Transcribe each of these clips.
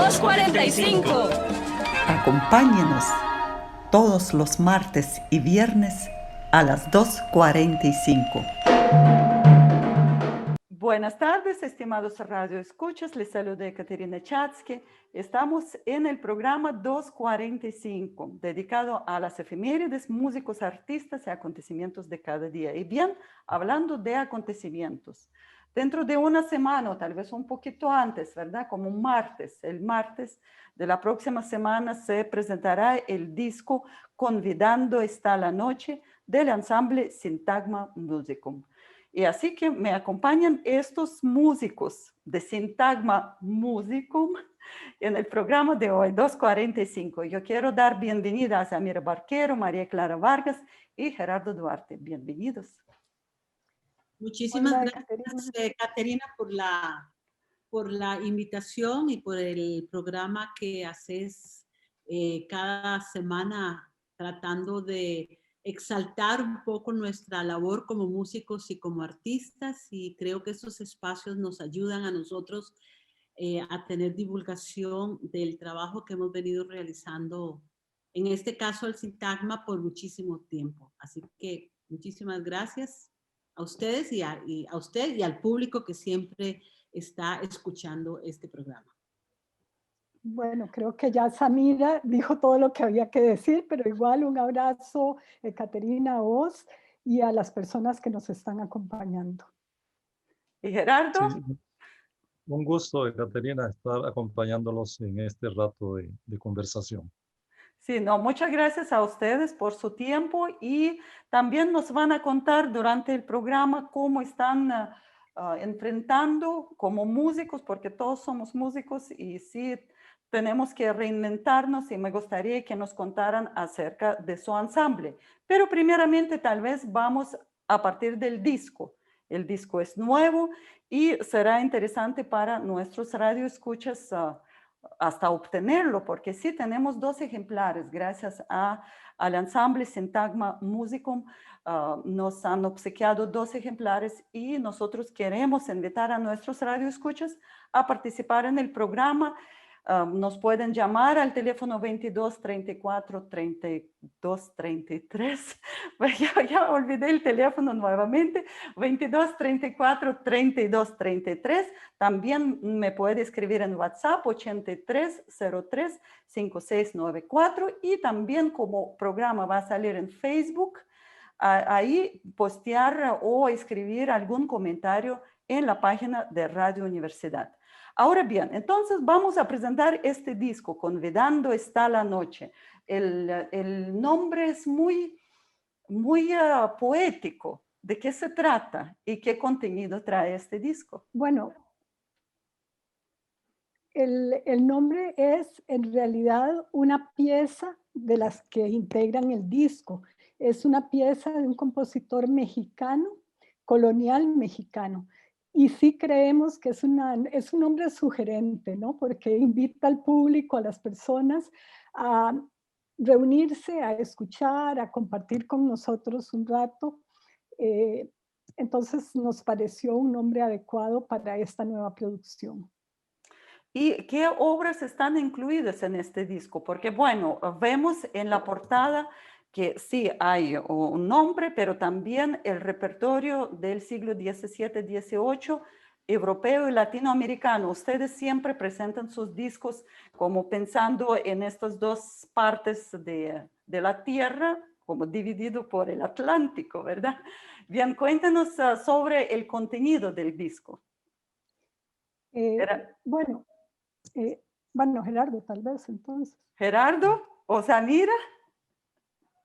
2:45. Acompáñenos todos los martes y viernes a las 2:45. Buenas tardes, estimados radioescuchas. Les saluda Katerina Chatsky. Estamos en el programa 2:45, dedicado a las efemérides, músicos, artistas y acontecimientos de cada día. Y bien, hablando de acontecimientos, dentro de una semana o tal vez un poquito antes, ¿verdad? Como un martes, el martes de la próxima semana se presentará el disco Convidando está la noche del ensamble Sintagma Musicum. Y así que me acompañan estos músicos de Sintagma Musicum en el programa de hoy, 2:45. Yo quiero dar bienvenida a Samira Barquero, María Clara Vargas y Gerardo Duarte. Bienvenidos. Muchísimas Hola, gracias, Caterina, por la invitación y por el programa que haces cada semana, tratando de exaltar un poco nuestra labor como músicos y como artistas, y creo que estos espacios nos ayudan a nosotros a tener divulgación del trabajo que hemos venido realizando, en este caso el Sintagma, por muchísimo tiempo. Así que muchísimas gracias a ustedes y a usted y al público que siempre está escuchando este programa. Bueno, creo que ya Samira dijo todo lo que había que decir, pero igual un abrazo, Caterina, a vos y a las personas que nos están acompañando. ¿Y Gerardo? Sí, un gusto, Caterina, estar acompañándolos en este rato de conversación. Sí, no, muchas gracias a ustedes por su tiempo y también nos van a contar durante el programa cómo están enfrentando como músicos, porque todos somos músicos y sí tenemos que reinventarnos, y me gustaría que nos contaran acerca de su ensamble. Pero primeramente tal vez vamos a partir del disco. El disco es nuevo y será interesante para nuestros radioescuchas hasta obtenerlo, porque sí tenemos 2 ejemplares gracias al ensamble Sintagma Musicum. Nos han obsequiado 2 ejemplares y nosotros queremos invitar a nuestros radioescuchas a participar en el programa. Nos pueden llamar al teléfono 22 34 32 33. Ya olvidé el teléfono nuevamente. 22 34 32 33. También me puede escribir en WhatsApp 8303 5694. Y también, como programa va a salir en Facebook, ahí postear o escribir algún comentario en la página de Radio Universidad. Ahora bien, entonces vamos a presentar este disco, Convidando está la noche. El nombre es muy poético. ¿De qué se trata y qué contenido trae este disco? Bueno, el nombre es en realidad una pieza de las que integran el disco. Es una pieza de un compositor mexicano, colonial mexicano. Y sí creemos que es un nombre sugerente, ¿no? Porque invita al público, a las personas, a reunirse, a escuchar, a compartir con nosotros un rato. Entonces nos pareció un nombre adecuado para esta nueva producción. ¿Y qué obras están incluidas en este disco? Porque, bueno, vemos en la portada que sí hay un nombre, pero también el repertorio del siglo XVII, XVIII, europeo y latinoamericano. Ustedes siempre presentan sus discos como pensando en estas 2 partes de la Tierra, como dividido por el Atlántico, ¿verdad? Bien, cuéntanos sobre el contenido del disco. Bueno, Gerardo, tal vez entonces. Gerardo o Samira.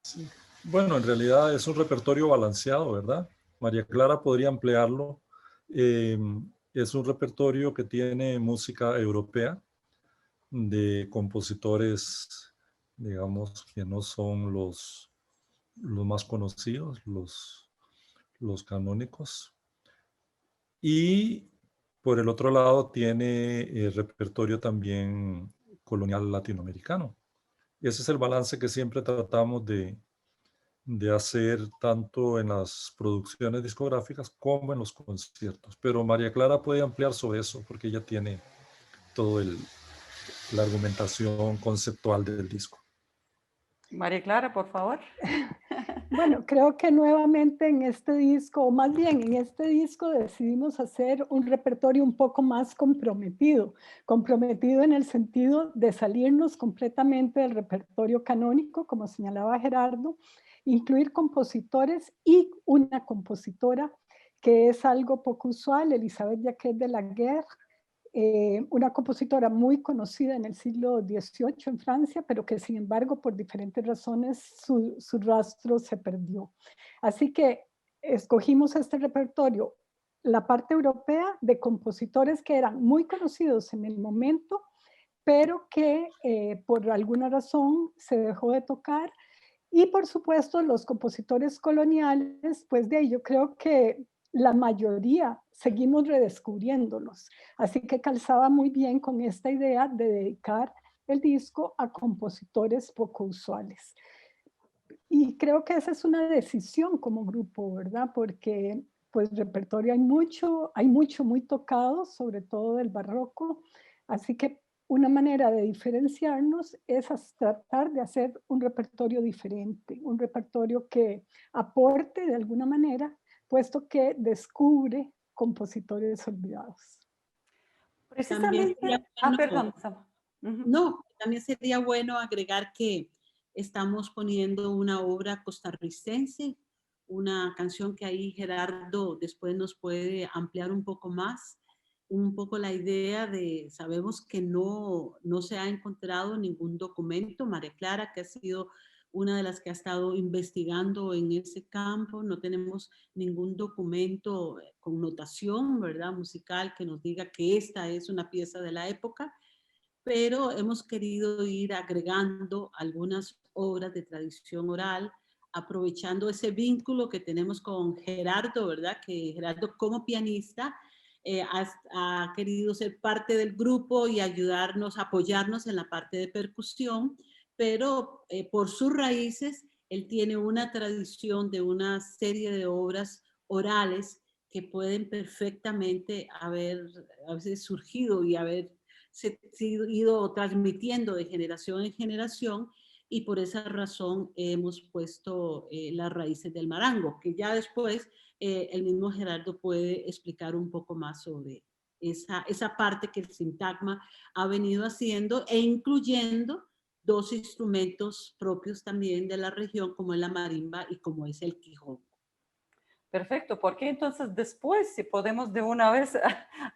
Sí. Bueno, en realidad es un repertorio balanceado, ¿verdad? María Clara podría ampliarlo. Es un repertorio que tiene música europea de compositores, digamos, que no son los más conocidos, los canónicos. Y por el otro lado tiene el repertorio también colonial latinoamericano. Ese es el balance que siempre tratamos de hacer tanto en las producciones discográficas como en los conciertos. Pero María Clara puede ampliar sobre eso porque ella tiene todo la argumentación conceptual del disco. María Clara, por favor. Bueno, creo que nuevamente en este disco, o más bien en este disco decidimos hacer un repertorio un poco más comprometido en el sentido de salirnos completamente del repertorio canónico, como señalaba Gerardo, incluir compositores y una compositora, que es algo poco usual, Elisabeth Jacquet de la Guerre, una compositora muy conocida en el siglo XVIII en Francia, pero que sin embargo por diferentes razones su rastro se perdió. Así que escogimos este repertorio, la parte europea, de compositores que eran muy conocidos en el momento, pero que por alguna razón se dejó de tocar. Y por supuesto los compositores coloniales, pues de ahí yo creo que la mayoría seguimos redescubriéndolos. Así que calzaba muy bien con esta idea de dedicar el disco a compositores poco usuales. Y creo que esa es una decisión como grupo, ¿verdad? Porque pues repertorio hay mucho muy tocado, sobre todo del barroco. Así que una manera de diferenciarnos es tratar de hacer un repertorio diferente, un repertorio que aporte de alguna manera, puesto que descubre compositores olvidados. También Precisamente, sería bueno, perdón. Uh-huh. no, también sería bueno agregar que estamos poniendo una obra costarricense, una canción que ahí Gerardo después nos puede ampliar un poco más, un poco la idea de, sabemos que no se ha encontrado ningún documento, María Clara, que ha sido una de las que ha estado investigando en ese campo, no tenemos ningún documento con notación, ¿verdad?, musical que nos diga que esta es una pieza de la época, pero hemos querido ir agregando algunas obras de tradición oral, aprovechando ese vínculo que tenemos con Gerardo, ¿verdad? Que Gerardo como pianista ha querido ser parte del grupo y ayudarnos, apoyarnos en la parte de percusión, pero por sus raíces, él tiene una tradición de una serie de obras orales que pueden perfectamente haber surgido y haber se ha ido transmitiendo de generación en generación, y por esa razón hemos puesto las raíces del marango, que ya después el mismo Gerardo puede explicar un poco más sobre esa parte que el Sintagma ha venido haciendo e incluyendo dos instrumentos propios también de la región, como es la marimba y como es el quijón. Perfecto, porque entonces después, si podemos de una vez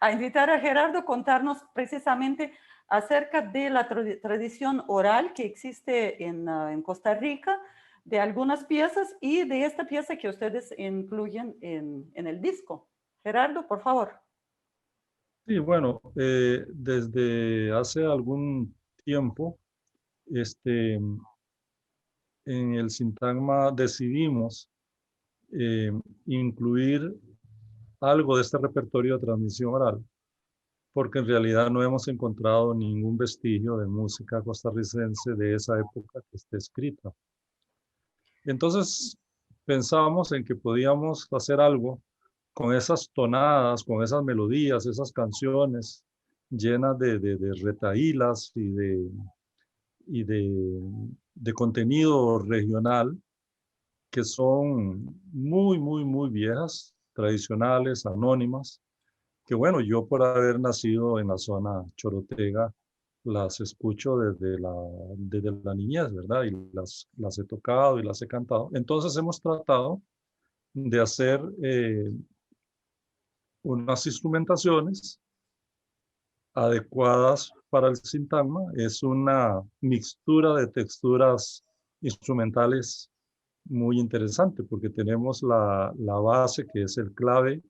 a invitar a Gerardo a contarnos precisamente acerca de la tradición oral que existe en Costa Rica, de algunas piezas y de esta pieza que ustedes incluyen en el disco. Gerardo, por favor. Sí, bueno, desde hace algún tiempo, en el Sintagma decidimos incluir algo de este repertorio de transmisión oral, porque en realidad no hemos encontrado ningún vestigio de música costarricense de esa época que esté escrita. Entonces pensábamos en que podíamos hacer algo con esas tonadas, con esas melodías, esas canciones llenas de retahílas y de contenido regional, que son muy, muy, muy viejas, tradicionales, anónimas, que bueno, yo por haber nacido en la zona chorotega, las escucho desde la niñez, ¿verdad? Y las he tocado y las he cantado. Entonces hemos tratado de hacer unas instrumentaciones adecuadas para el sintagma. Es una mixtura de texturas instrumentales muy interesante, porque tenemos la base, que es el clave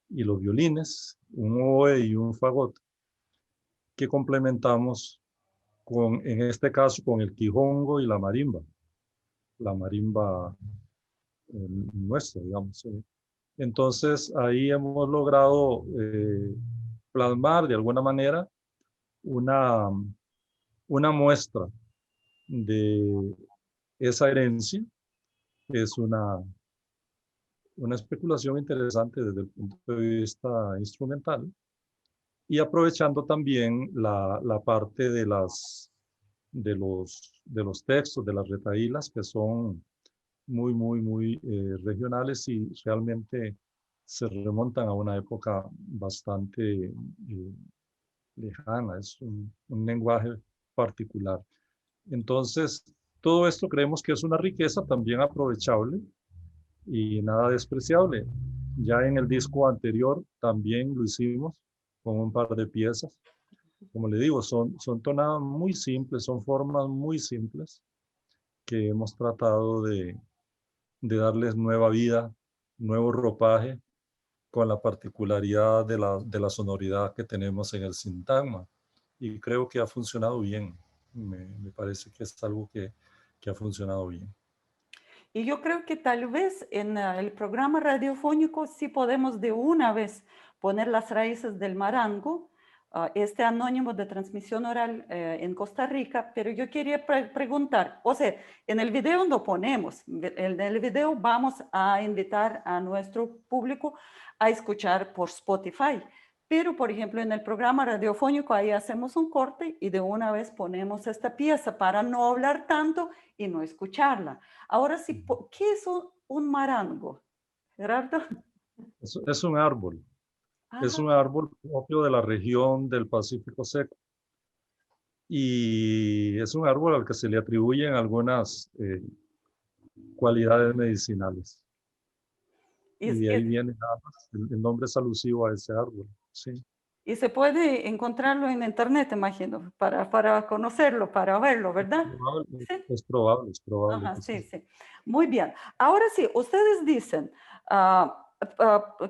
y los violines, un oboe y un fagot, que complementamos con, en este caso, con el quijongo y la marimba nuestra, digamos. Entonces, ahí hemos logrado plasmar de alguna manera una, una muestra de esa herencia. Es una especulación interesante desde el punto de vista instrumental, y aprovechando también la parte de los textos, de las retahílas, que son muy regionales y realmente se remontan a una época bastante lejana, es un lenguaje particular. Entonces, todo esto creemos que es una riqueza también aprovechable y nada despreciable. Ya en el disco anterior también lo hicimos con un par de piezas. Como le digo, son tonadas muy simples, son formas muy simples que hemos tratado de darles nueva vida, nuevo ropaje, con la particularidad de la sonoridad que tenemos en el sintagma. Y creo que ha funcionado bien. Me parece que es algo que ha funcionado bien. Y yo creo que tal vez en el programa radiofónico sí podemos de una vez poner las raíces del marango, este anónimo de transmisión oral en Costa Rica, pero yo quería preguntar, o sea, en el video no ponemos, en el video vamos a invitar a nuestro público a escuchar por Spotify, pero por ejemplo en el programa radiofónico ahí hacemos un corte y de una vez ponemos esta pieza para no hablar tanto y no escucharla. Ahora sí, ¿qué es un marango, Gerardo? Es un árbol. Es Ajá. un árbol propio de la región del Pacífico Seco. Y es un árbol al que se le atribuyen algunas cualidades medicinales. Y, Y de ahí y- viene nada más. El nombre es alusivo a ese árbol. Sí. y se puede encontrarlo en internet, imagino, para conocerlo, para verlo, ¿verdad? Sí. Es probable Ajá, que sí, sí. sí. Muy bien. Ahora sí, ustedes dicen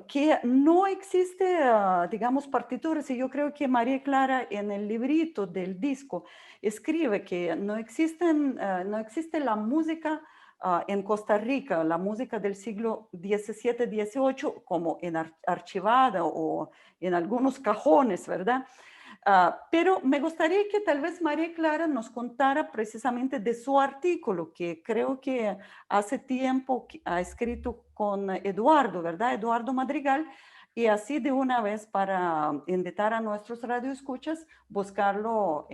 que no existe, digamos, partituras, y yo creo que María Clara en el librito del disco escribe que no existe la música en Costa Rica, la música del siglo XVII, XVIII, como archivada o en algunos cajones, ¿verdad? Pero me gustaría que tal vez María Clara nos contara precisamente de su artículo, que creo que hace tiempo ha escrito con Eduardo, ¿verdad? Eduardo Madrigal, y así de una vez para invitar a nuestros radioescuchas, buscarlo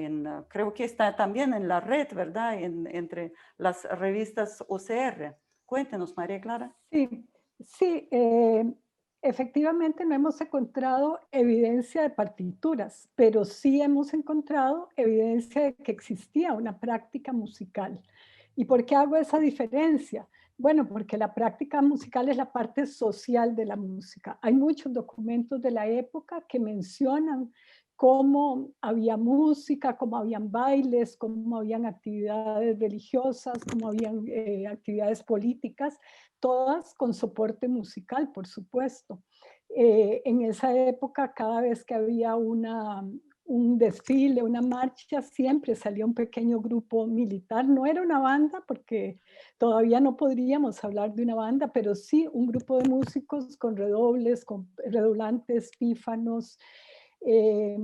creo que está también en la red, ¿verdad? Entre las revistas OCR. Cuéntenos, María Clara. Sí, sí, efectivamente no hemos encontrado evidencia de partituras, pero sí hemos encontrado evidencia de que existía una práctica musical. ¿Y por qué hago esa diferencia? Bueno, porque la práctica musical es la parte social de la música. Hay muchos documentos de la época que mencionan cómo había música, cómo habían bailes, cómo habían actividades religiosas, cómo habían actividades políticas, todas con soporte musical, por supuesto. En esa época, cada vez que había un desfile, una marcha, siempre salía un pequeño grupo militar. No era una banda, porque todavía no podríamos hablar de una banda, pero sí un grupo de músicos con redobles, con redoblantes, pífanos. Eh,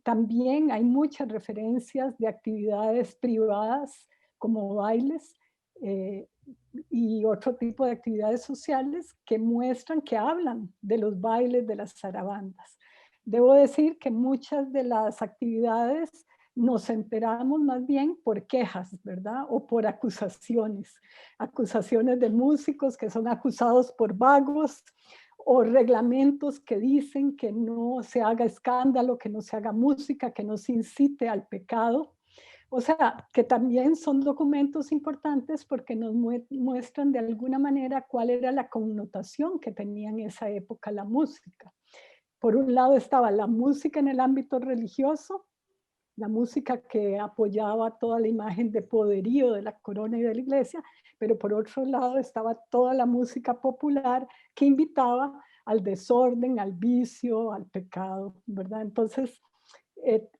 También hay muchas referencias de actividades privadas como bailes. Y otro tipo de actividades sociales que muestran, que hablan de los bailes de las zarabandas. Debo decir que muchas de las actividades nos enteramos más bien por quejas, ¿verdad? O por acusaciones. Acusaciones de músicos que son acusados por vagos, o reglamentos que dicen que no se haga escándalo, que no se haga música, que no se incite al pecado. O sea, que también son documentos importantes porque nos muestran de alguna manera cuál era la connotación que tenía en esa época la música. Por un lado estaba la música en el ámbito religioso, la música que apoyaba toda la imagen de poderío de la corona y de la iglesia, pero por otro lado estaba toda la música popular que invitaba al desorden, al vicio, al pecado, ¿verdad? Entonces,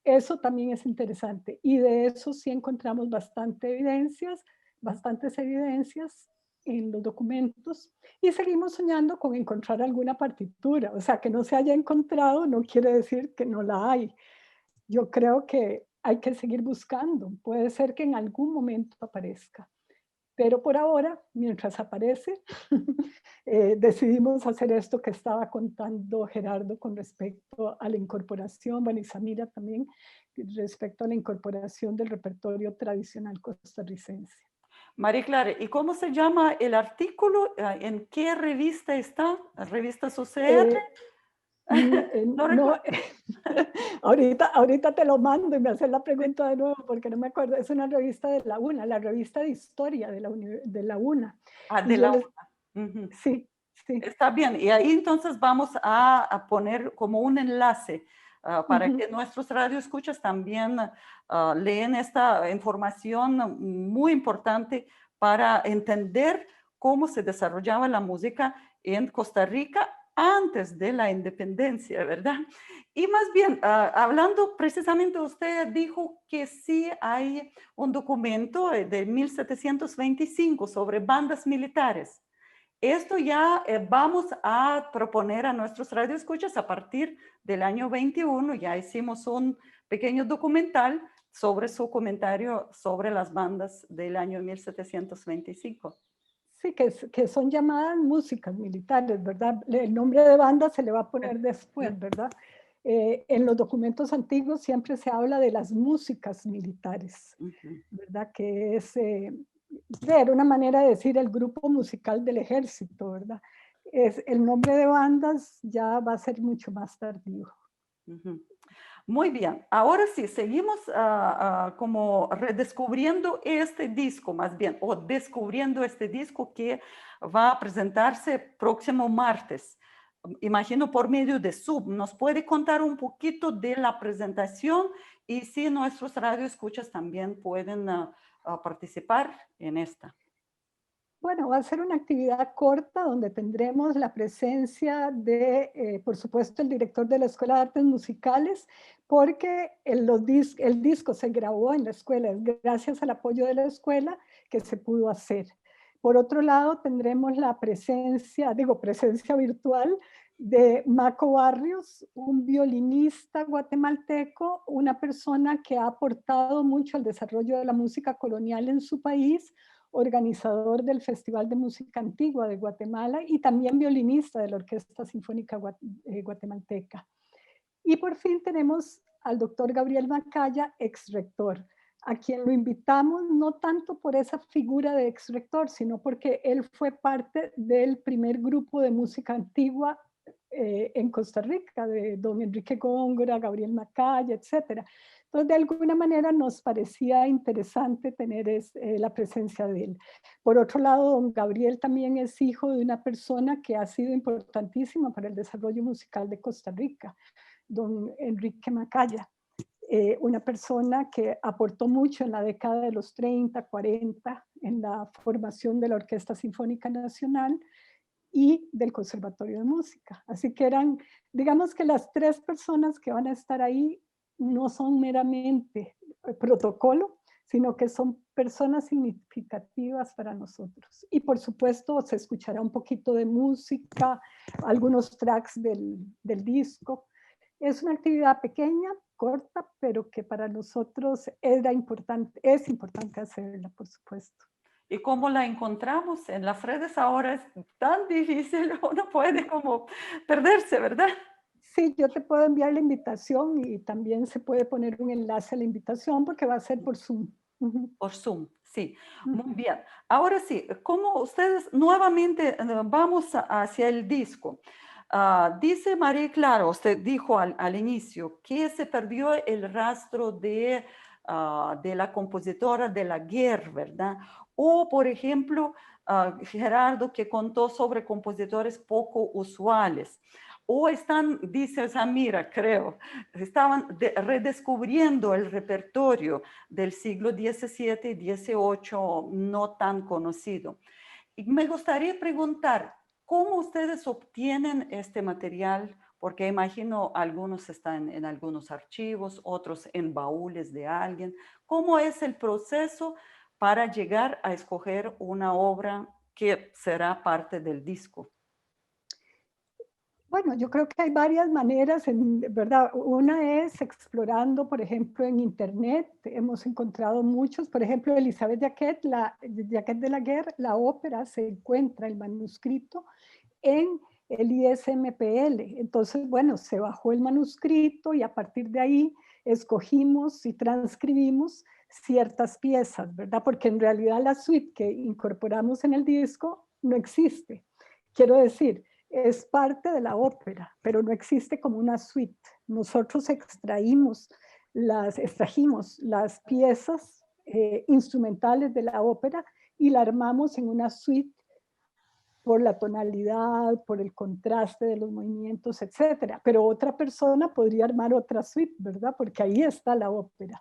eso también es interesante, y de eso sí encontramos bastantes evidencias en los documentos, y seguimos soñando con encontrar alguna partitura. O sea, que no se haya encontrado no quiere decir que no la hay. Yo creo que hay que seguir buscando. Puede ser que en algún momento aparezca. Pero por ahora, mientras aparece, decidimos hacer esto que estaba contando Gerardo con respecto a la incorporación, bueno, y Samira también, respecto a la incorporación del repertorio tradicional costarricense. María Clara, ¿y cómo se llama el artículo? ¿En qué revista está? ¿Revistas UCR? No No, recuerdo. ahorita te lo mando y me haces la pregunta de nuevo porque no me acuerdo. Es una revista de la UNA, la revista de historia de la UNA. Ah, Y de yo la les, UNA. Ujú. sí, sí. Está bien. Y ahí entonces vamos a poner como un enlace para Ujú. que nuestros radioescuchas también leen esta información muy importante para entender cómo se desarrollaba la música en Costa Rica antes de la independencia, ¿verdad? Y más bien, hablando precisamente, usted dijo que sí hay un documento de 1725 sobre bandas militares. Esto ya vamos a proponer a nuestros radioescuchas a partir del año 21. Ya hicimos un pequeño documental sobre su comentario sobre las bandas del año 1725. Sí, que son llamadas músicas militares, ¿verdad? El nombre de banda se le va a poner después, ¿verdad? En los documentos antiguos siempre se habla de las músicas militares, ¿verdad? Que es, era una manera de decir el grupo musical del ejército, ¿verdad? El nombre de bandas ya va a ser mucho más tardío. Muy bien, ahora sí, seguimos como redescubriendo este disco más bien, o descubriendo este disco que va a presentarse próximo martes. Imagino por medio de Zoom. ¿Nos puede contar un poquito de la presentación y si nuestros radioescuchas también pueden participar en esta? Bueno, va a ser una actividad corta donde tendremos la presencia de, por supuesto, el director de la Escuela de Artes Musicales, porque el disco se grabó en la escuela, es gracias al apoyo de la escuela que se pudo hacer. Por otro lado, tendremos la presencia virtual de Maco Barrios, un violinista guatemalteco, una persona que ha aportado mucho al desarrollo de la música colonial en su país, organizador del Festival de Música Antigua de Guatemala y también violinista de la Orquesta Sinfónica Guatemalteca. Y por fin tenemos al doctor Gabriel Macaya, ex rector, a quien lo invitamos no tanto por esa figura de ex rector, sino porque él fue parte del primer grupo de música antigua en Costa Rica, de don Enrique Góngora, Gabriel Macaya, etc. Entonces, de alguna manera nos parecía interesante tener la presencia de él. Por otro lado, don Gabriel también es hijo de una persona que ha sido importantísima para el desarrollo musical de Costa Rica, don Enrique Macaya, una persona que aportó mucho en la década de los 30, 40 en la formación de la Orquesta Sinfónica Nacional y del Conservatorio de Música. Así que digamos que las tres personas que van a estar ahí no son meramente protocolo, sino que son personas significativas para nosotros. Y por supuesto se escuchará un poquito de música, algunos tracks del disco. Es una actividad pequeña, corta, pero que para nosotros es importante hacerla, por supuesto. ¿Y cómo la encontramos? En las redes ahora es tan difícil, uno puede como perderse, ¿verdad? Sí, yo te puedo enviar la invitación y también se puede poner un enlace a la invitación porque va a ser por Zoom. Por Zoom, sí. Muy bien. Ahora sí, como ustedes nuevamente vamos hacia el disco. Dice María Clara, usted dijo al inicio que se perdió el rastro de la compositora de la guerra, ¿verdad? O, por ejemplo, Gerardo que contó sobre compositores poco usuales. O están, dice Samira, creo, estaban redescubriendo el repertorio del siglo XVII y XVIII no tan conocido. Y me gustaría preguntar, ¿cómo ustedes obtienen este material? Porque imagino algunos están en algunos archivos, otros en baúles de alguien. ¿Cómo es el proceso para llegar a escoger una obra que será parte del disco? Bueno, yo creo que hay varias maneras, ¿verdad? Una es explorando, por ejemplo, en Internet. Hemos encontrado muchos, por ejemplo, Elizabeth Jacquet, Jacquet de la Guerre, la ópera, se encuentra el manuscrito en el ISMPL. Entonces, bueno, se bajó el manuscrito y a partir de ahí escogimos y transcribimos ciertas piezas, ¿verdad? Porque en realidad la suite que incorporamos en el disco no existe. Quiero decir, es parte de la ópera, pero no existe como una suite. Nosotros extrajimos las piezas instrumentales de la ópera y la armamos en una suite por la tonalidad, por el contraste de los movimientos, etcétera. Pero otra persona podría armar otra suite, ¿verdad? Porque ahí está la ópera.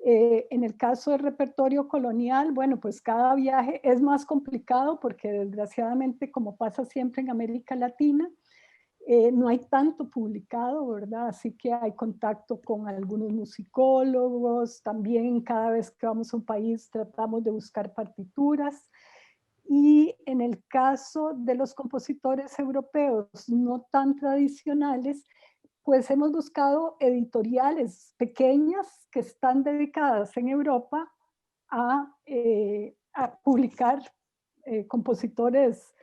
En el caso del repertorio colonial, bueno, pues cada viaje es más complicado porque desgraciadamente, como pasa siempre en América Latina, no hay tanto publicado, ¿verdad? Así que hay contacto con algunos musicólogos, también cada vez que vamos a un país tratamos de buscar partituras. Y en el caso de los compositores europeos no tan tradicionales, pues hemos buscado editoriales pequeñas que están dedicadas en Europa a publicar compositores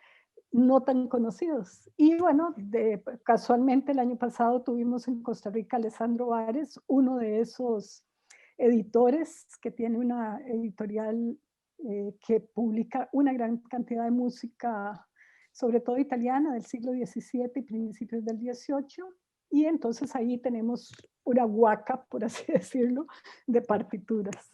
no tan conocidos. Y bueno, casualmente el año pasado tuvimos en Costa Rica a Alessandro Vares, uno de esos editores que tiene una editorial que publica una gran cantidad de música, sobre todo italiana, del siglo XVII y principios del XVIII. Y entonces ahí tenemos una huaca, por así decirlo, de partituras.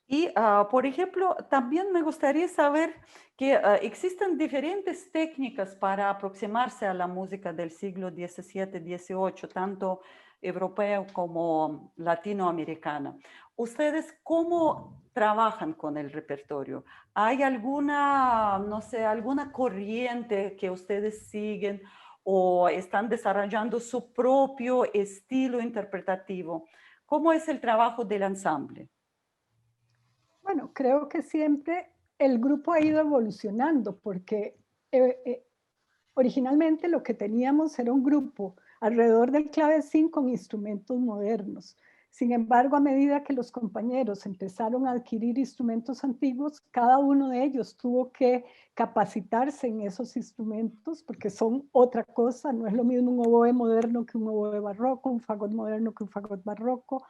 Y, por ejemplo, también me gustaría saber que existen diferentes técnicas para aproximarse a la música del siglo XVII, XVIII, tanto europea como latinoamericana. ¿Ustedes cómo trabajan con el repertorio? ¿Hay alguna, no sé, alguna corriente que ustedes siguen o están desarrollando su propio estilo interpretativo? ¿Cómo es el trabajo del ensamble? Bueno, creo que siempre el grupo ha ido evolucionando porque originalmente lo que teníamos era un grupo alrededor del clavecín con instrumentos modernos. Sin embargo, a medida que los compañeros empezaron a adquirir instrumentos antiguos, cada uno de ellos tuvo que capacitarse en esos instrumentos porque son otra cosa. No es lo mismo un oboe moderno que un oboe barroco, un fagot moderno que un fagot barroco,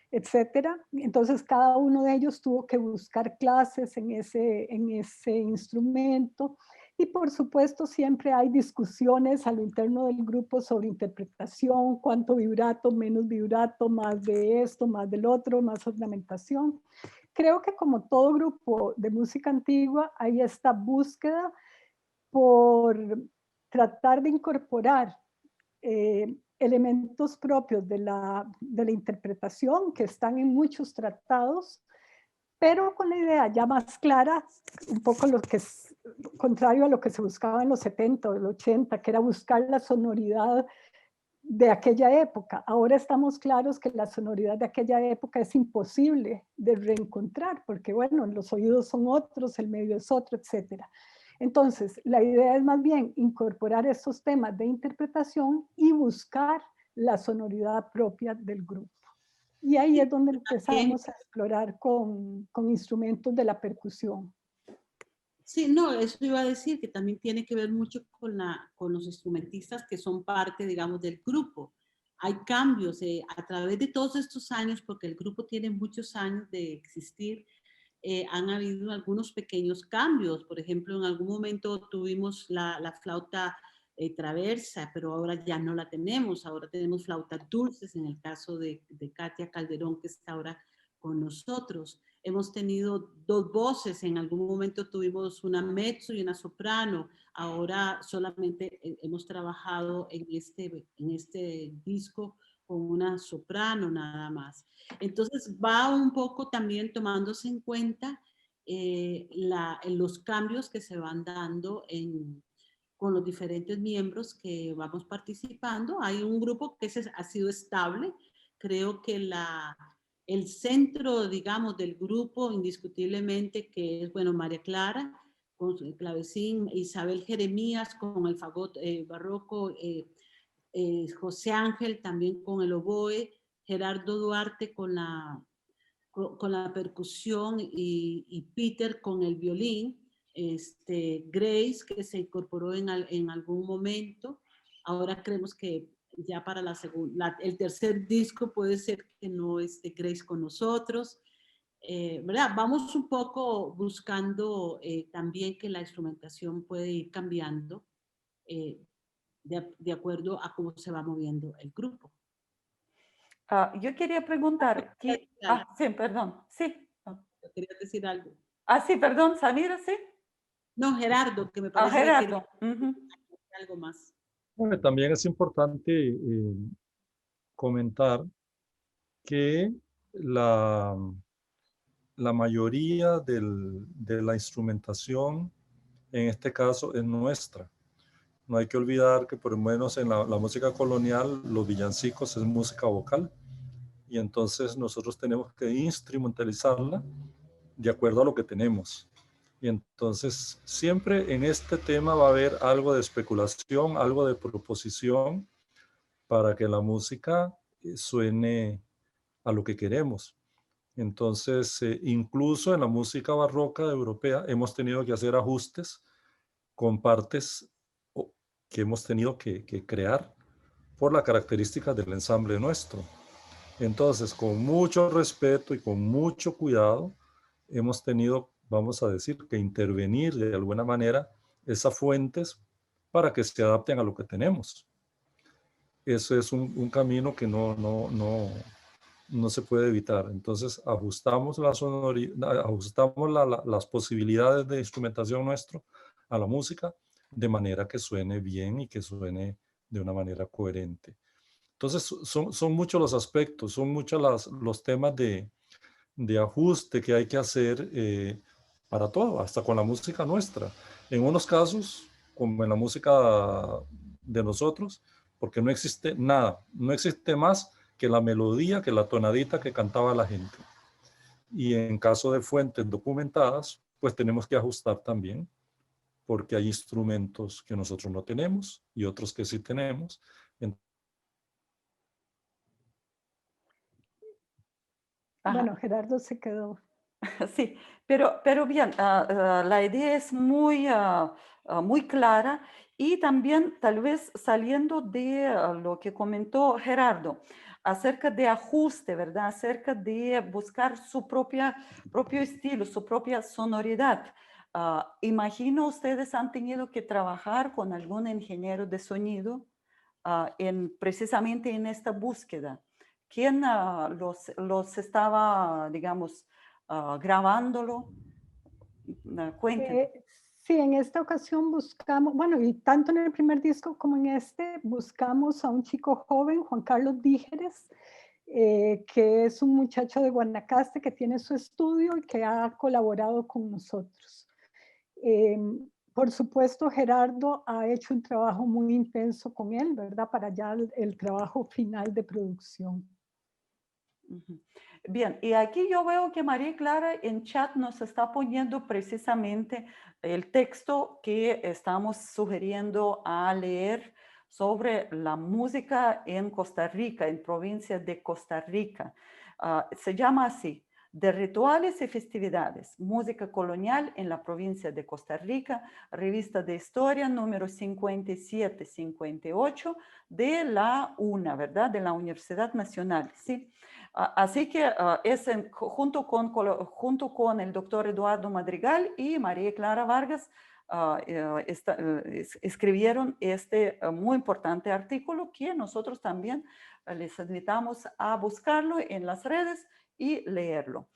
etcétera. Entonces cada uno de ellos tuvo que buscar clases en ese instrumento. Y por supuesto siempre hay discusiones a lo interno del grupo sobre interpretación, cuánto vibrato, menos vibrato, más de esto, más del otro, más ornamentación. Creo que como todo grupo de música antigua hay esta búsqueda por tratar de incorporar elementos propios de la interpretación que están en muchos tratados, pero con la idea ya más clara, un poco lo que es contrario a lo que se buscaba en los 70 o el 80, que era buscar la sonoridad de aquella época. Ahora estamos claros que la sonoridad de aquella época es imposible de reencontrar, porque bueno, los oídos son otros, el medio es otro, etcétera. Entonces, la idea es más bien incorporar estos temas de interpretación y buscar la sonoridad propia del grupo. Y ahí es donde empezamos a explorar con instrumentos de la percusión. Sí, no, eso iba a decir que también tiene que ver mucho con los instrumentistas que son parte, digamos, del grupo. Hay cambios a través de todos estos años, porque el grupo tiene muchos años de existir, han habido algunos pequeños cambios. Por ejemplo, en algún momento tuvimos la flauta traversa, pero ahora ya no la tenemos. Ahora tenemos flautas dulces, en el caso de Katia Calderón, que está ahora con nosotros. Hemos tenido dos voces, en algún momento tuvimos una mezzo y una soprano. Ahora solamente hemos trabajado en este disco con una soprano nada más. Entonces va un poco también tomándose en cuenta los cambios que se van dando con los diferentes miembros que vamos participando. Hay un grupo que ha sido estable. Creo que el centro, digamos, del grupo, indiscutiblemente, que es, bueno, María Clara, con el clavecín, Isabel Jeremías con el fagot barroco, José Ángel también con el oboe, Gerardo Duarte con la percusión y Peter con el violín, Grace que se incorporó en algún momento. Ahora creemos que ya para el tercer disco puede ser que no esté Grace con nosotros. ¿Verdad? Vamos un poco buscando también que la instrumentación puede ir cambiando de acuerdo a cómo se va moviendo el grupo. Yo quería preguntar, sí, perdón, sí. ¿Querías decir algo? Sí, perdón, Samira, sí. No, Gerardo, que me parece Gerardo. que quería algo más. Bueno, también es importante comentar que la mayoría de la instrumentación en este caso es nuestra. No hay que olvidar que por lo menos en la música colonial los villancicos es música vocal y entonces nosotros tenemos que instrumentalizarla de acuerdo a lo que tenemos. Y entonces siempre en este tema va a haber algo de especulación, algo de proposición para que la música suene a lo que queremos. Entonces, incluso en la música barroca europea hemos tenido que hacer ajustes con partes que hemos tenido que crear por las características del ensamble nuestro. Entonces, con mucho respeto y con mucho cuidado, hemos tenido, vamos a decir, que intervenir de alguna manera esas fuentes para que se adapten a lo que tenemos. Eso es un camino que no se puede evitar. Entonces, ajustamos las posibilidades de instrumentación nuestro a la música de manera que suene bien y que suene de una manera coherente. Entonces, son muchos los aspectos, son muchos los temas de ajuste que hay que hacer para todo, hasta con la música nuestra. En unos casos, como en la música de nosotros, porque no existe nada, no existe más que la melodía, que la tonadita que cantaba la gente. Y en caso de fuentes documentadas, pues tenemos que ajustar también, porque hay instrumentos que nosotros no tenemos y otros que sí tenemos. Bueno, Gerardo se quedó. Sí, pero bien, la idea es muy, muy clara y también tal vez saliendo de lo que comentó Gerardo acerca de ajuste, ¿verdad? Acerca de buscar su propio estilo, su propia sonoridad. Imagino ustedes han tenido que trabajar con algún ingeniero de sonido precisamente en esta búsqueda. ¿Quién los estaba, digamos, grabándolo? Cuéntenos. Sí, en esta ocasión buscamos, bueno, y tanto en el primer disco como en este, buscamos a un chico joven, Juan Carlos Dígeres, que es un muchacho de Guanacaste que tiene su estudio y que ha colaborado con nosotros. Por supuesto, Gerardo ha hecho un trabajo muy intenso con él, ¿verdad? Para ya el trabajo final de producción. Bien, y aquí yo veo que María Clara en chat nos está poniendo precisamente el texto que estamos sugiriendo a leer sobre la música en Costa Rica, en provincia de Costa Rica. Se llama así: de rituales y festividades, música colonial en la provincia de Costa Rica, revista de historia número 57-58 de la UNA, ¿verdad? De la Universidad Nacional, ¿sí? Así que junto con el doctor Eduardo Madrigal y María Clara Vargas escribieron este muy importante artículo que nosotros también les invitamos a buscarlo en las redes y leerlo.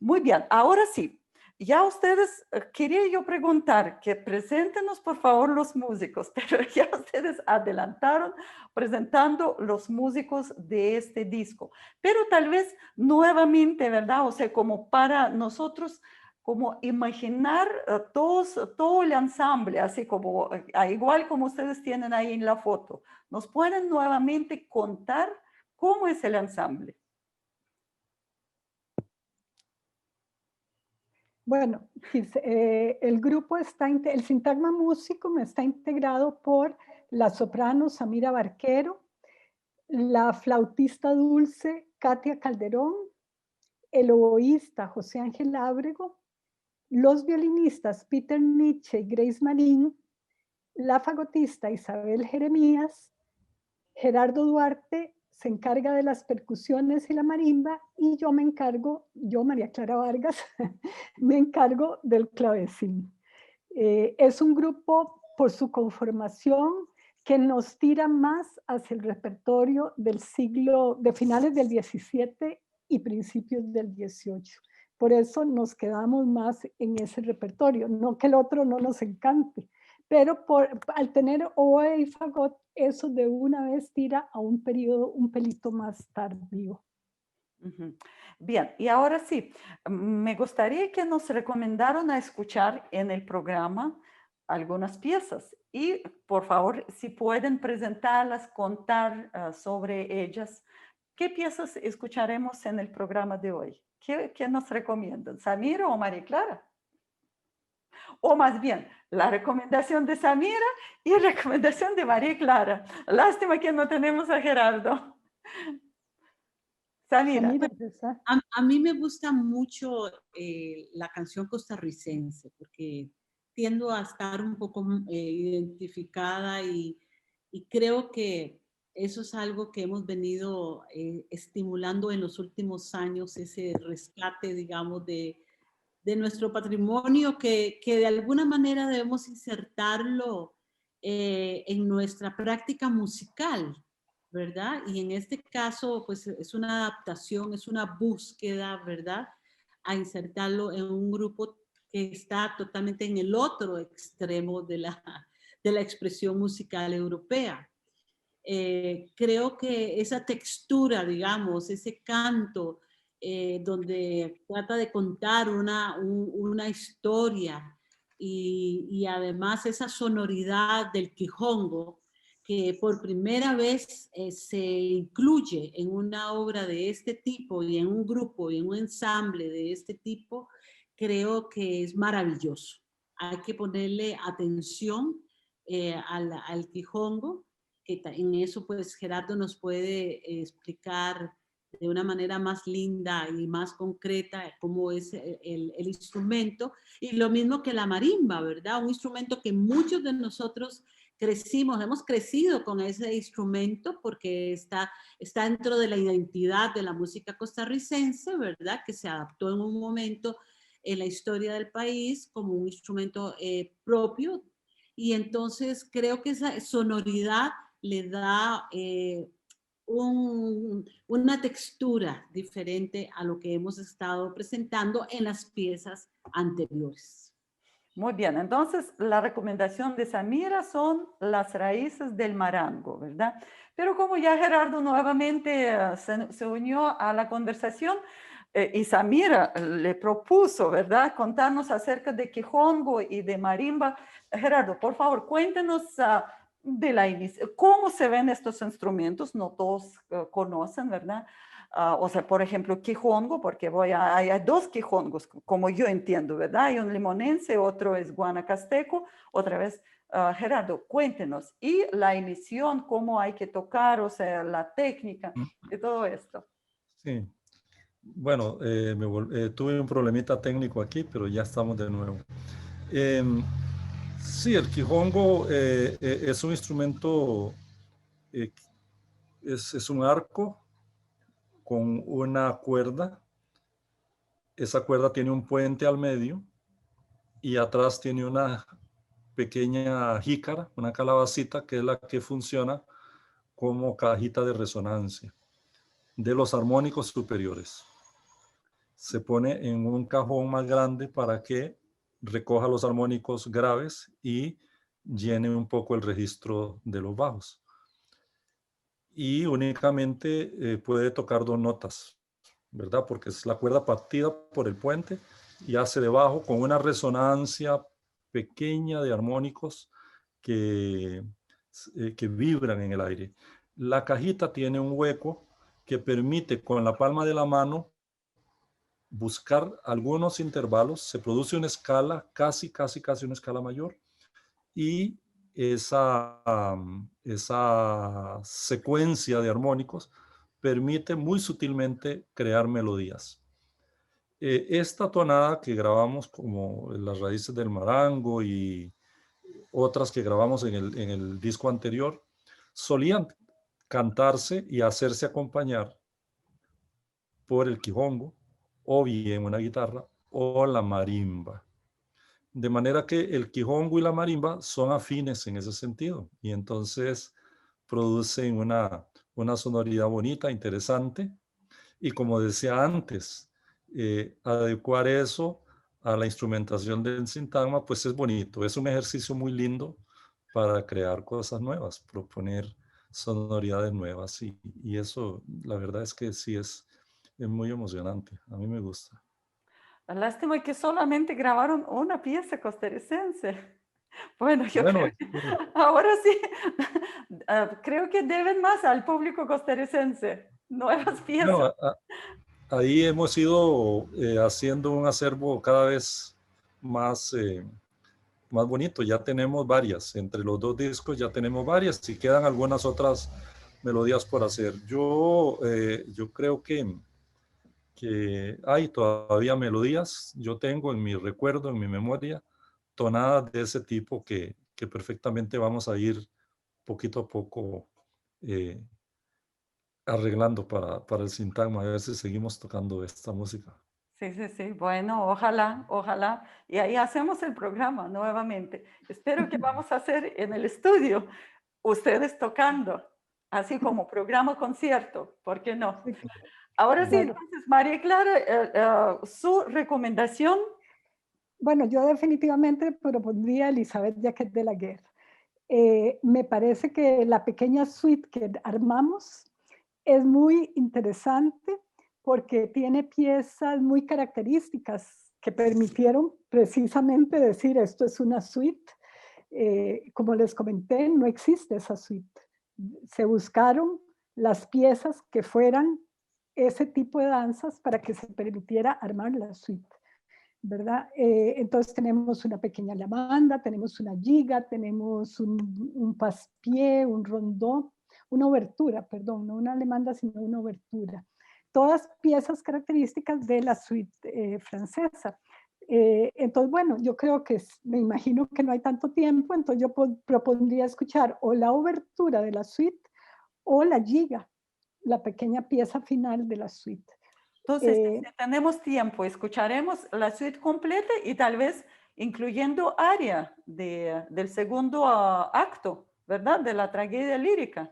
Muy bien, ahora sí, ya ustedes, quería yo preguntar que preséntenos por favor los músicos, pero ya ustedes adelantaron presentando los músicos de este disco, pero tal vez nuevamente, ¿verdad? O sea, como para nosotros, como imaginar todo el ensamble, así como, igual como ustedes tienen ahí en la foto. ¿Nos pueden nuevamente contar cómo es el ensamble? Bueno, el grupo el Sintagma Musicum está integrado por la soprano Samira Barquero, la flautista dulce Katia Calderón, el oboísta José Ángel Ábrego, los violinistas Peter Nietzsche y Grace Marín, la fagotista Isabel Jeremías, Gerardo Duarte se encarga de las percusiones y la marimba, y yo, María Clara Vargas, me encargo del clavecín. Es un grupo, por su conformación, que nos tira más hacia el repertorio del siglo, de finales del XVII y principios del XVIII. Por eso nos quedamos más en ese repertorio, no que el otro no nos encante, pero al tener oboe y fagot, eso de una vez tira a un periodo un pelito más tardío. Bien, y ahora sí, me gustaría que nos recomendaran a escuchar en el programa algunas piezas y por favor, si pueden presentarlas, contar sobre ellas. ¿Qué piezas escucharemos en el programa de hoy? ¿Qué nos recomiendan? ¿Samira o María Clara? O más bien, la recomendación de Samira y la recomendación de María Clara. Lástima que no tenemos a Gerardo. Samira. A mí me gusta mucho la canción costarricense, porque tiendo a estar un poco identificada y creo que eso es algo que hemos venido estimulando en los últimos años, ese rescate, digamos, de nuestro patrimonio que de alguna manera debemos insertarlo en nuestra práctica musical, ¿verdad? Y en este caso, pues es una adaptación, es una búsqueda, ¿verdad? A insertarlo en un grupo que está totalmente en el otro extremo de la expresión musical europea. Creo que esa textura, digamos, ese canto, donde trata de contar una historia y además esa sonoridad del quijongo, que por primera vez se incluye en una obra de este tipo y en un grupo y en un ensamble de este tipo, creo que es maravilloso. Hay que ponerle atención al quijongo, que en eso pues Gerardo nos puede explicar de una manera más linda y más concreta cómo es el instrumento, y lo mismo que la marimba, ¿verdad? Un instrumento que muchos de nosotros hemos crecido con ese instrumento porque está dentro de la identidad de la música costarricense, ¿verdad? Que se adaptó en un momento en la historia del país como un instrumento propio, y entonces creo que esa sonoridad le da una textura diferente a lo que hemos estado presentando en las piezas anteriores. Muy bien, entonces la recomendación de Samira son las raíces del marango, ¿verdad? Pero como ya Gerardo nuevamente se unió a la conversación y Samira le propuso, ¿verdad? Contarnos acerca de quijongo y de marimba. Gerardo, por favor, cuéntenos de la inicio, cómo se ven estos instrumentos, no todos conocen, ¿verdad? O sea, por ejemplo, quijongo, porque hay dos quijongos, como yo entiendo, ¿verdad? Hay un limonense, otro es guanacasteco. Otra vez, Gerardo, cuéntenos. Y la emisión, cómo hay que tocar, o sea, la técnica y todo esto. Sí. Bueno, tuve un problemita técnico aquí, pero ya estamos de nuevo. Sí, el quijongo es un instrumento, es un arco con una cuerda. Esa cuerda tiene un puente al medio y atrás tiene una pequeña jícara, una calabacita, que es la que funciona como cajita de resonancia de los armónicos superiores. Se pone en un cajón más grande para que recoja los armónicos graves y llene un poco el registro de los bajos. Y únicamente puede tocar dos notas, ¿verdad? Porque es la cuerda partida por el puente y hace debajo con una resonancia pequeña de armónicos que vibran en el aire. La cajita tiene un hueco que permite con la palma de la mano buscar algunos intervalos, se produce una escala, casi una escala mayor, y esa secuencia de armónicos permite muy sutilmente crear melodías. Esta tonada que grabamos como las raíces del marango y otras que grabamos en el disco anterior, solían cantarse y hacerse acompañar por el quijongo, o bien una guitarra, o la marimba. De manera que el quijongo y la marimba son afines en ese sentido, y entonces producen una sonoridad bonita, interesante, y como decía antes, adecuar eso a la instrumentación del sintagma, pues es bonito, es un ejercicio muy lindo para crear cosas nuevas, proponer sonoridades nuevas, y eso la verdad es que sí es muy emocionante, a mí me gusta. La lástima que solamente grabaron una pieza costarricense. Bueno, yo Bueno, creo que ahora sí, creo que deben más al público costarricense, nuevas piezas. bueno, ahí hemos ido haciendo un acervo cada vez más, más bonito. Ya tenemos varias, entre los dos discos ya tenemos varias y quedan algunas otras melodías por hacer. Yo creo que hay todavía melodías, yo tengo en mi recuerdo, en mi memoria, tonadas de ese tipo que perfectamente vamos a ir poquito a poco eh, arreglando para el sintagma, a ver si seguimos tocando esta música. Sí, sí, sí. Bueno, ojalá, ojalá. Y ahí hacemos el programa nuevamente. Espero que vamos a hacer en el estudio, ustedes tocando, así como programa concierto, ¿por qué no? Sí, claro. Ahora sí, Claro. entonces, María Clara, su recomendación. Bueno, yo definitivamente propondría Elizabeth Jacquet de la Guerre. Me parece que la pequeña suite que armamos es muy interesante porque tiene piezas muy características que permitieron precisamente decir esto es una suite. Como les comenté, no existe esa suite. Se buscaron las piezas que fueran ese tipo de danzas para que se permitiera armar la suite, ¿verdad? Entonces tenemos una pequeña lamanda, tenemos una giga, tenemos un passe-pied, un rondó, una obertura, perdón, no una lamanda, sino una obertura. Todas piezas características de la suite francesa. Entonces, bueno, yo creo que me imagino que no hay tanto tiempo, entonces yo propondría escuchar o la obertura de la suite o la giga, la pequeña pieza final de la suite. Entonces, si tenemos tiempo, escucharemos la suite completa y tal vez incluyendo aria del segundo acto, ¿verdad? De la tragedia lírica.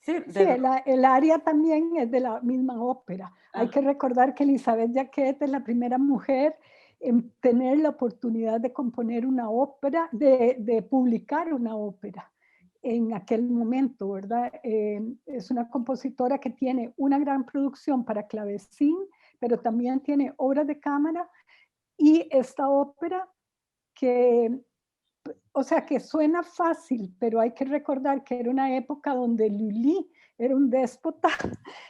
Sí, Sí, el aria también es de la misma ópera. Hay que recordar que Elizabeth Jacquet es la primera mujer en tener la oportunidad de componer una ópera, de publicar una ópera en aquel momento, ¿verdad? Es una compositora que tiene una gran producción para clavecín, pero también tiene obras de cámara y esta ópera que, o sea, que suena fácil, pero hay que recordar que era una época donde Lully era un déspota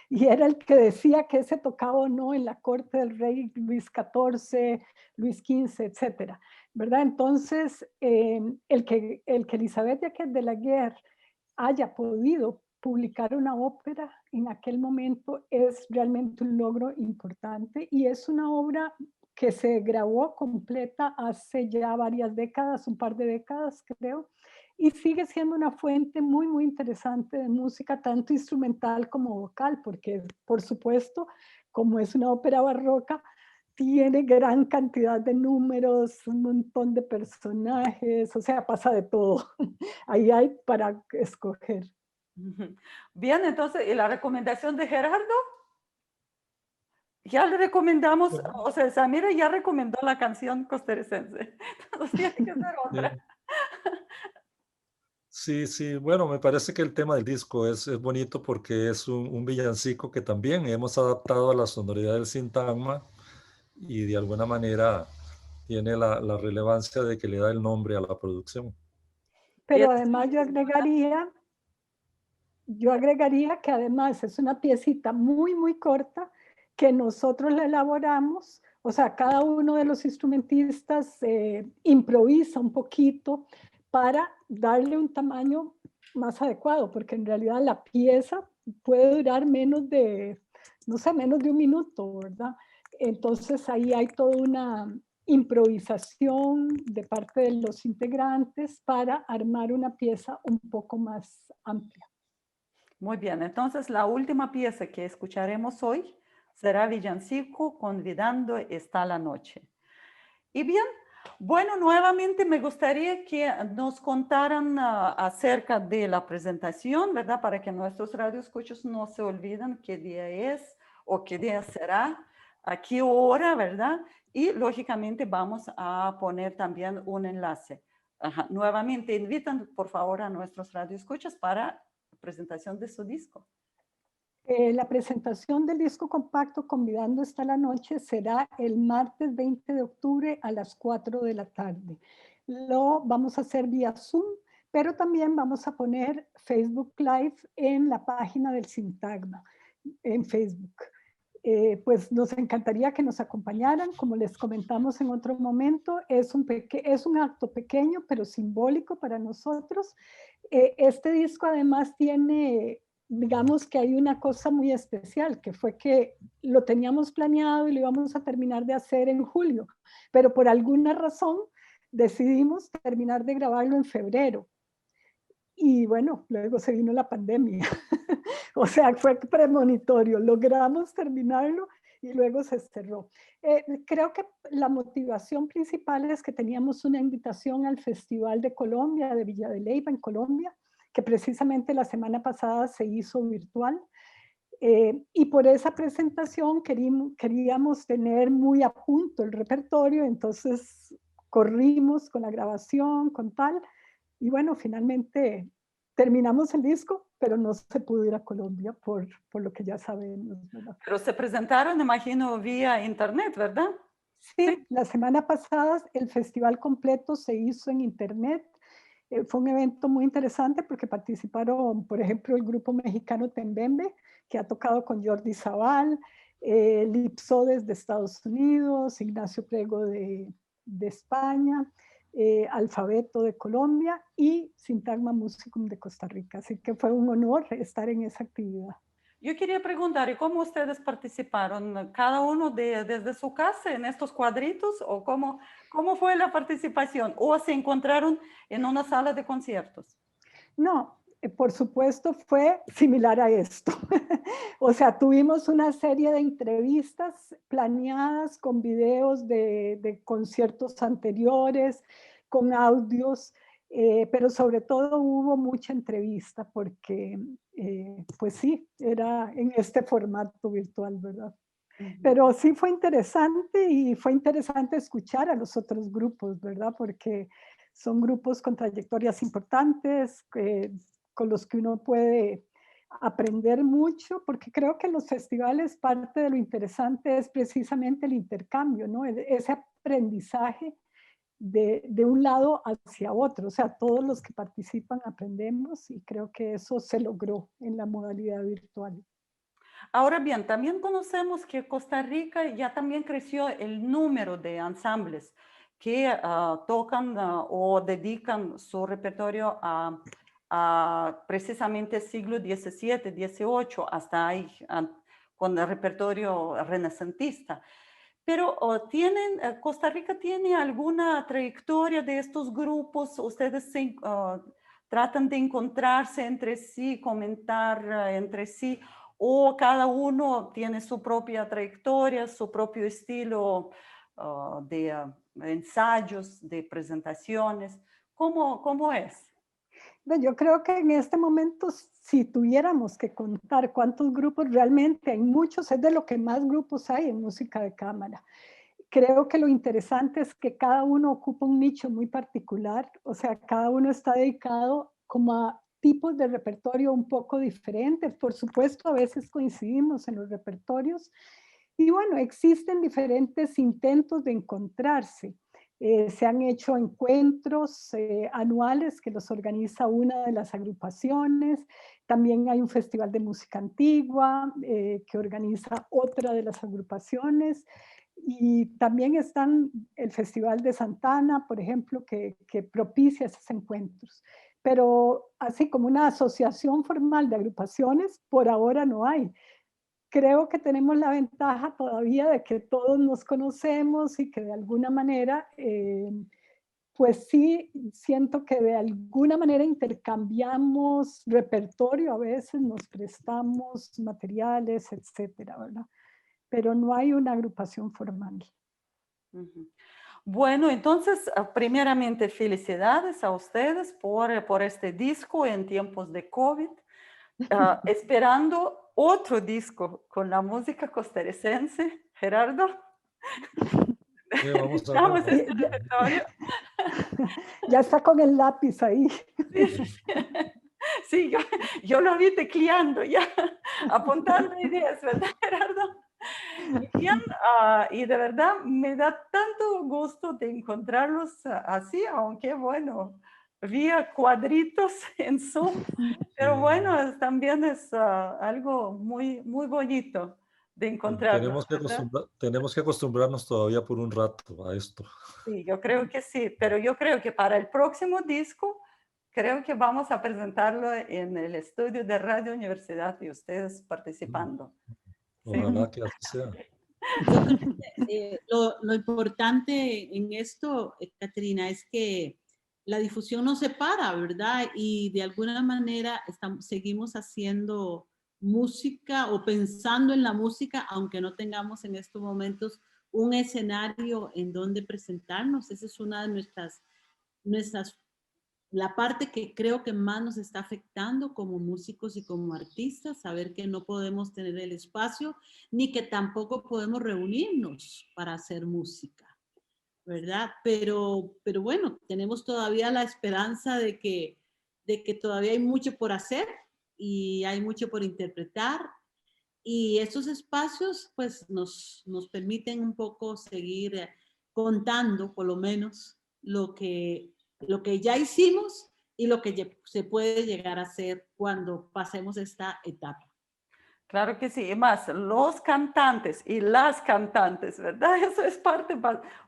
y era el que decía que se tocaba o no en la corte del rey Luis XIV, Luis XV, etcétera, ¿verdad? Entonces, el que Elizabeth Jacquet de la Guerre haya podido publicar una ópera en aquel momento es realmente un logro importante y es una obra que se grabó completa hace ya varias décadas, un par de décadas creo, y sigue siendo una fuente muy, muy interesante de música, tanto instrumental como vocal, porque por supuesto, como es una ópera barroca, tiene gran cantidad de números, un montón de personajes, o sea, pasa de todo. Ahí hay para escoger. Bien, entonces, ¿y la recomendación de Gerardo? Ya le recomendamos, o sea, Samira ya recomendó la canción costarricense. Entonces tiene que ser otra. Sí, sí, bueno, me parece que el tema del disco es bonito porque es un villancico que también hemos adaptado a la sonoridad del sintagma y de alguna manera tiene la relevancia de que le da el nombre a la producción. Pero además yo agregaría que además es una piecita muy, muy corta que nosotros la elaboramos. O sea, cada uno de los instrumentistas improvisa un poquito para darle un tamaño más adecuado, porque en realidad la pieza puede durar menos de, no sé, menos de un minuto, ¿verdad? Entonces ahí hay toda una improvisación de parte de los integrantes para armar una pieza un poco más amplia. Muy bien, entonces la última pieza que escucharemos hoy será Villancico, Convidando está la noche. Y bien, bueno, nuevamente me gustaría que nos contaran acerca de la presentación, ¿verdad? Para que nuestros radioescuchos no se olviden qué día es o qué día será, a qué hora, ¿verdad? Y lógicamente vamos a poner también un enlace. Ajá. Nuevamente invitan por favor a nuestros radioescuchas para la presentación de su disco. La presentación del disco compacto Convidando está la noche será el martes 20 de octubre a las 4 de la tarde. Lo vamos a hacer vía Zoom, pero también vamos a poner Facebook Live en la página del Sintagma, en Facebook. Pues nos encantaría que nos acompañaran, como les comentamos en otro momento, es un acto pequeño pero simbólico para nosotros. Este disco además tiene, digamos que hay una cosa muy especial, que fue que lo teníamos planeado y lo íbamos a terminar de hacer en julio, pero por alguna razón decidimos terminar de grabarlo en febrero. Y bueno, luego se vino la pandemia. O sea, fue premonitorio. Logramos terminarlo y luego se cerró. Creo que la motivación principal es que teníamos una invitación al Festival de Colombia, de Villa de Leyva, en Colombia, que precisamente la semana pasada se hizo virtual. Y por esa presentación queríamos tener muy a punto el repertorio, entonces corrimos con la grabación, con tal, y bueno, finalmente terminamos el disco, pero no se pudo ir a Colombia por lo que ya sabemos, ¿verdad? Pero se presentaron, imagino, vía internet, ¿verdad? Sí, la semana pasada el festival completo se hizo en internet. Fue un evento muy interesante porque participaron, por ejemplo, el grupo mexicano Tembembe, que ha tocado con Jordi Zaval, Lipso desde Estados Unidos, Ignacio Prego de España, Alfabeto de Colombia y Sintagma Musicum de Costa Rica. Así que fue un honor estar en esa actividad. Yo quería preguntar, ¿y cómo ustedes participaron? ¿Cada uno desde su casa en estos cuadritos? ¿O cómo fue la participación? ¿O se encontraron en una sala de conciertos? No, por supuesto fue similar a esto. O sea, tuvimos una serie de entrevistas planeadas con videos de conciertos anteriores, con audios, pero sobre todo hubo mucha entrevista porque, pues sí, era en este formato virtual, ¿verdad? Pero sí fue interesante y fue interesante escuchar a los otros grupos, ¿verdad? Porque son grupos con trayectorias importantes, con los que uno puede aprender mucho, porque creo que en los festivales parte de lo interesante es precisamente el intercambio, ¿no? Ese aprendizaje de un lado hacia otro. O sea, todos los que participan aprendemos y creo que eso se logró en la modalidad virtual. Ahora bien, también conocemos que Costa Rica ya también creció el número de ensambles que tocan o dedican su repertorio a precisamente siglo XVII, XVIII, hasta ahí, con el repertorio renacentista. Pero Costa Rica tiene alguna trayectoria de estos grupos. Ustedes tratan de encontrarse entre sí, comentar entre sí, o cada uno tiene su propia trayectoria, su propio estilo de ensayos, de presentaciones. ¿Cómo es? Yo creo que en este momento, si tuviéramos que contar cuántos grupos realmente, hay muchos, es de lo que más grupos hay en música de cámara. Creo que lo interesante es que cada uno ocupa un nicho muy particular, o sea, cada uno está dedicado como a tipos de repertorio un poco diferentes. Por supuesto, a veces coincidimos en los repertorios y bueno, existen diferentes intentos de encontrarse. Se han hecho encuentros anuales que los organiza una de las agrupaciones. También hay un festival de música antigua que organiza otra de las agrupaciones. Y también están el Festival de Santana, por ejemplo, que propicia esos encuentros. Pero así como una asociación formal de agrupaciones, por ahora no hay. Creo que tenemos la ventaja todavía de que todos nos conocemos y que de alguna manera, pues sí, siento que de alguna manera intercambiamos repertorio, a veces nos prestamos materiales, etcétera, ¿verdad? Pero no hay una agrupación formal. Bueno, entonces, primeramente, felicidades a ustedes por este disco en tiempos de COVID. Esperando otro disco con la música costarricense, Gerardo. Vamos a Estamos ver. este repertorio. Ya está con el lápiz ahí. Sí, sí, sí. Sí, yo lo vi tecleando ya, apuntando ideas, ¿verdad, Gerardo? Y, bien, y de verdad me da tanto gusto de encontrarlos así, aunque bueno, vía cuadritos en Zoom, pero bueno, también es algo muy, muy bonito de encontrarlos. Tenemos que acostumbrarnos todavía por un rato a esto. Sí, yo creo que sí, pero yo creo que para el próximo disco, creo que vamos a presentarlo en el estudio de Radio Universidad y ustedes participando. Ojalá que así sea. Yo creo que lo importante en esto, Caterina, es que la difusión no se para, ¿verdad? Y de alguna manera seguimos haciendo música o pensando en la música, aunque no tengamos en estos momentos un escenario en donde presentarnos. Esa es una de la parte que creo que más nos está afectando como músicos y como artistas, saber que no podemos tener el espacio ni que tampoco podemos reunirnos para hacer música, ¿verdad? Pero bueno, tenemos todavía la esperanza de que todavía hay mucho por hacer y hay mucho por interpretar, y estos espacios pues nos permiten un poco seguir contando por lo menos lo que ya hicimos y lo que se puede llegar a hacer cuando pasemos esta etapa. Claro que sí, y más los cantantes y las cantantes, ¿verdad? Eso es parte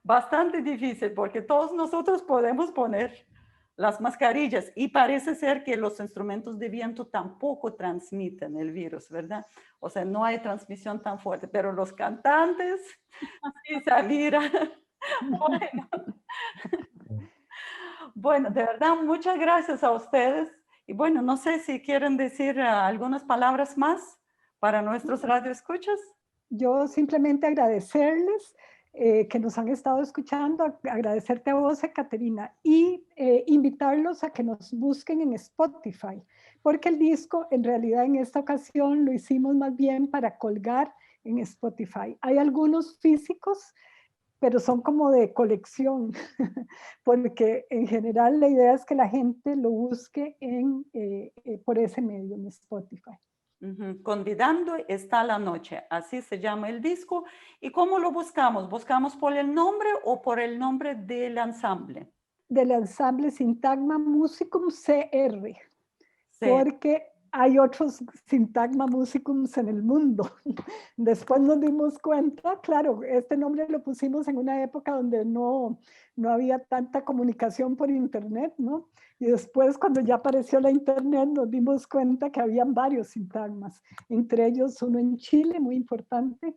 bastante difícil porque todos nosotros podemos poner las mascarillas y parece ser que los instrumentos de viento tampoco transmiten el virus, ¿verdad? O sea, no hay transmisión tan fuerte, pero los cantantes, sí, Samira. Bueno, de verdad, muchas gracias a ustedes. Y bueno, no sé si quieren decir algunas palabras más para nuestros radioescuchas. Yo simplemente agradecerles que nos han estado escuchando, agradecerte a vos, Caterina, y invitarlos a que nos busquen en Spotify, porque el disco en realidad en esta ocasión lo hicimos más bien para colgar en Spotify. Hay algunos físicos, pero son como de colección, porque en general la idea es que la gente lo busque por ese medio, en Spotify. Convidando está la noche, así se llama el disco. ¿Y cómo lo buscamos? ¿Buscamos por el nombre o por el nombre del ensamble? Del ensamble Sintagma Musicum CR, Sí. porque hay otros Sintagma Musicums en el mundo. Después nos dimos cuenta, claro, este nombre lo pusimos en una época donde no había tanta comunicación por internet, ¿no? Y después cuando ya apareció la internet nos dimos cuenta que habían varios sintagmas, entre ellos uno en Chile, muy importante.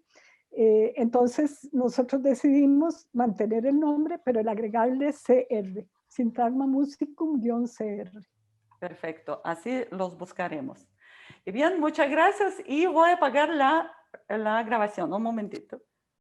Entonces nosotros decidimos mantener el nombre, pero el agregarle CR, Sintagma Musicum-CR. Perfecto, así los buscaremos. Y bien, muchas gracias y voy a apagar la grabación. Un momentito.